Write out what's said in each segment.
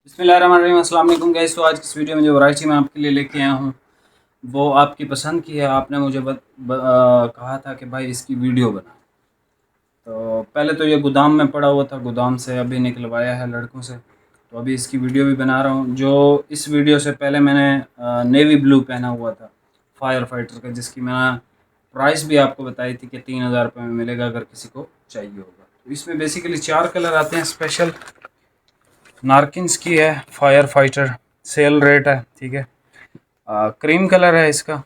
बिस्मिल्लाहिर्रहमानिर्रहीम, अस्सलाम वालेकुम गाइस। तो आज की इस वीडियो में जो वैरायटी मैं आपके लिए लेके आया हूँ वो आपकी पसंद की है। आपने मुझे कहा था कि भाई इसकी वीडियो बना। तो पहले तो ये गोदाम में पड़ा हुआ था, गोदाम से अभी निकलवाया है लड़कों से, तो अभी इसकी वीडियो भी बना रहा हूँ। जो इस वीडियो से पहले मैंने नेवी ब्लू पहना हुआ था फायर फाइटर का, जिसकी मैं प्राइस भी आपको बताई थी कि 3000 रुपये में मिलेगा अगर किसी को चाहिए होगा। तो इसमें बेसिकली 4 कलर आते हैं। स्पेशल नारकिन्स की है, फायर फाइटर सेल रेट है, ठीक है। क्रीम कलर है इसका,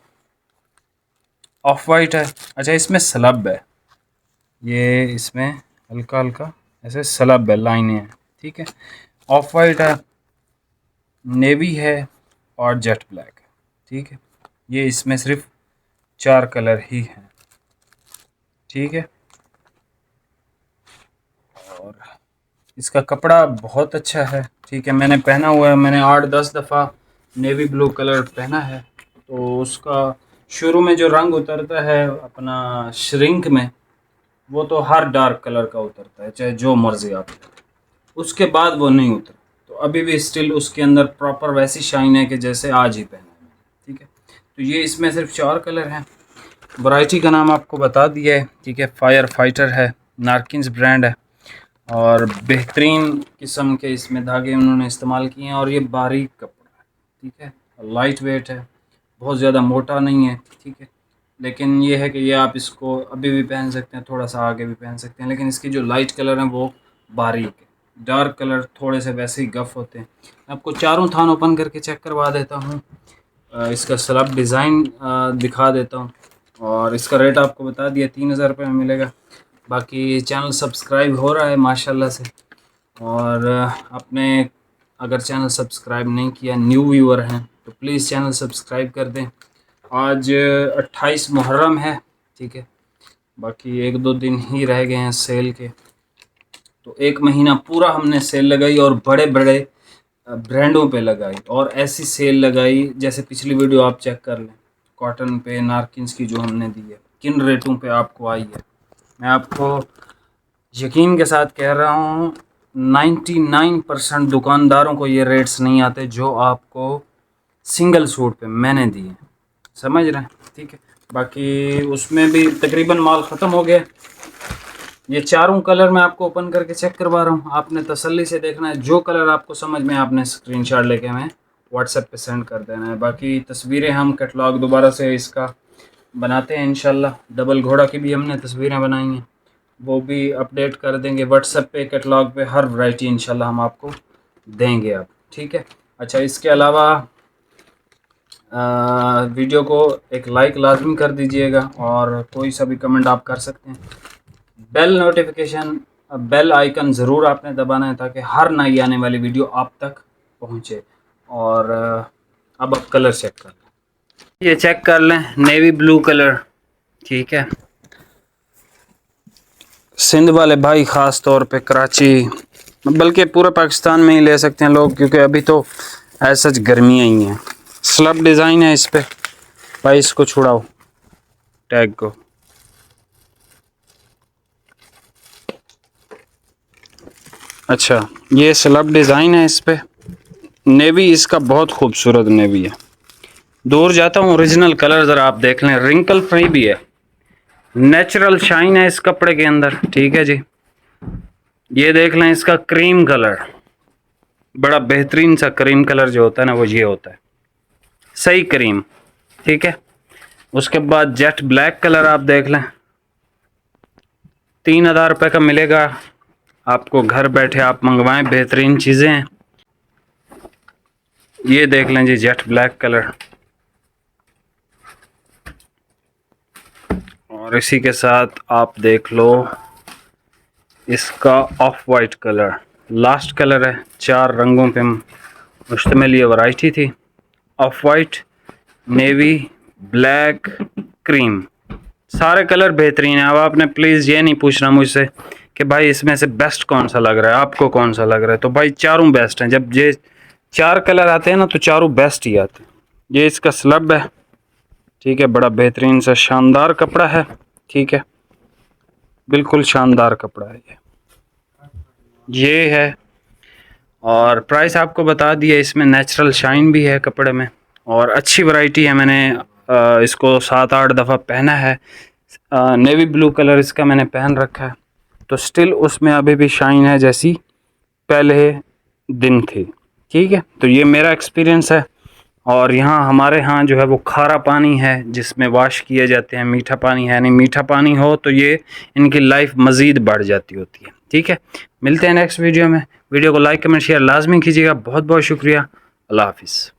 ऑफ वाइट है। अच्छा, इसमें स्लब है, ये इसमें हल्का हल्का ऐसे स्लब है, लाइनें हैं, ठीक है। ऑफ वाइट है, नेवी है और जेट ब्लैक है, ठीक है। ये इसमें सिर्फ 4 कलर ही हैं, ठीक है। और इसका कपड़ा बहुत अच्छा है, ठीक है। मैंने पहना हुआ है, मैंने 8-10 दफ़ा नेवी ब्लू कलर पहना है। तो उसका शुरू में जो रंग उतरता है अपना श्रिंक में, वो तो हर डार्क कलर का उतरता है, चाहे जो मर्जी आप करें, उसके बाद वो नहीं उतरा। तो अभी भी स्टिल उसके अंदर प्रॉपर वैसी शाइन है कि जैसे आज ही पहना है मैंने, ठीक है। तो ये इसमें सिर्फ 4 कलर हैं। वैरायटी का नाम आपको बता दिया है, ठीक है। फायर फाइटर है, नारकिन्स ब्रांड है और बेहतरीन किस्म के इसमें धागे उन्होंने इस्तेमाल किए हैं। और ये बारीक कपड़ा है, ठीक है, लाइट वेट है, बहुत ज़्यादा मोटा नहीं है, ठीक है। लेकिन ये है कि ये आप इसको अभी भी पहन सकते हैं, थोड़ा सा आगे भी पहन सकते हैं, लेकिन इसकी जो लाइट कलर हैं वो बारीक है। डार्क कलर थोड़े से वैसे ही गफ होते हैं। आपको चारों थान ओपन करके चेक करवा देता हूँ, इसका स्लब डिज़ाइन दिखा देता हूँ और इसका रेट आपको बता दिया 3000 रुपये में मिलेगा। बाकी चैनल सब्सक्राइब हो रहा है माशाल्लाह से। और आपने अगर चैनल सब्सक्राइब नहीं किया, न्यू व्यूअर हैं, तो प्लीज़ चैनल सब्सक्राइब कर दें। आज 28 मुहर्रम है, ठीक है। बाकी 1-2 दिन ही रह गए हैं सेल के। तो 1 महीना पूरा हमने सेल लगाई और बड़े बड़े ब्रांडों पे लगाई, और ऐसी सेल लगाई जैसे पिछली वीडियो आप चेक कर लें, कॉटन पे नारकिन्स की जो हमने दी है, किन रेटों पे आपको आई है। मैं आपको यकीन के साथ कह रहा हूँ 99% दुकानदारों को ये रेट्स नहीं आते जो आपको सिंगल सूट पे मैंने दिए, समझ रहे हैं, ठीक है। बाकी उसमें भी तकरीबन माल ख़त्म हो गया। ये चारों कलर मैं आपको ओपन करके चेक करवा रहा हूँ, आपने तसल्ली से देखना है। जो कलर आपको समझ में आपने स्क्रीनशॉट लेके हमें व्हाट्सएप पे सेंड कर देना है। बाकी तस्वीरें हम कैटलॉग दोबारा से इसका बनाते हैं इंशाल्लाह। डबल घोड़ा की भी हमने तस्वीरें बनाई हैं, वो भी अपडेट कर देंगे व्हाट्सएप पे, कैटलॉग पे हर वैरायटी इंशाल्लाह हम आपको देंगे अब, ठीक है। अच्छा, इसके अलावा वीडियो को एक लाइक लाजमी कर दीजिएगा और कोई सा भी कमेंट आप कर सकते हैं। बेल नोटिफिकेशन, बेल आइकन ज़रूर आपने दबाना है ताकि हर नई आने वाली वीडियो आप तक पहुंचे। और अब आप कलर चेक कर लें, ये चेक कर लें, नेवी ब्लू कलर, ठीक है। सिंध वाले भाई ख़ास तौर पे कराची, बल्कि पूरे पाकिस्तान में ही ले सकते हैं लोग, क्योंकि अभी तो ऐसा गर्मियाँ ही हैं। स्लब डिज़ाइन है इस पर भाई, इसको छुड़ाओ टैग को। अच्छा, ये स्लब डिज़ाइन है इस पर, नेवी इसका बहुत खूबसूरत नेवी है। दूर जाता हूँ, ओरिजिनल कलर ज़रा आप देख लें, रिंकल फ्री भी है, नेचुरल शाइन है इस कपड़े के अंदर, ठीक है जी। ये देख लें, इसका क्रीम कलर, बड़ा बेहतरीन सा क्रीम कलर जो होता है ना, वो ये होता है, सही क्रीम, ठीक है। उसके बाद जेट ब्लैक कलर आप देख लें, 3000 रुपये का मिलेगा आपको, घर बैठे आप मंगवाएं, बेहतरीन चीज़ें हैं। ये देख लें जी, जेट ब्लैक कलर, और इसी के साथ आप देख लो इसका of white colour, last colour है। 4 रंगों पे मुश्तमिल ये वैरायटी थी, of white, navy, black, cream, सारे कलर बेहतरीन है। अब आपने प्लीज़ ये नहीं पूछना मुझसे कि भाई इसमें से बेस्ट कौन सा लग रहा है, आपको कौन सा लग रहा है। तो भाई चारों बेस्ट हैं, जब ये 4 कलर आते हैं ना तो चारों बेस्ट ही आते हैं। ये इसका स्लब है, ठीक है, बड़ा बेहतरीन सा शानदार कपड़ा है, ठीक है, बिल्कुल शानदार कपड़ा है ये है। और प्राइस आपको बता दिया। इसमें नेचुरल शाइन भी है कपड़े में और अच्छी वैरायटी है। मैंने इसको 7-8 दफ़ा पहना है। नेवी ब्लू कलर इसका मैंने पहन रखा है, तो स्टिल उसमें अभी भी शाइन है जैसी पहले दिन थी। ठीक है, तो ये मेरा एक्सपीरियंस है। और यहाँ हमारे यहाँ जो है वो खारा पानी है जिसमें वॉश किए जाते हैं, मीठा पानी है नहीं। मीठा पानी हो तो ये इनकी लाइफ मज़ीद बढ़ जाती होती है। ठीक है, मिलते हैं नेक्स्ट वीडियो में। वीडियो को लाइक कमेंट शेयर लाजमी कीजिएगा। बहुत बहुत शुक्रिया। अल्लाह हाफिज़।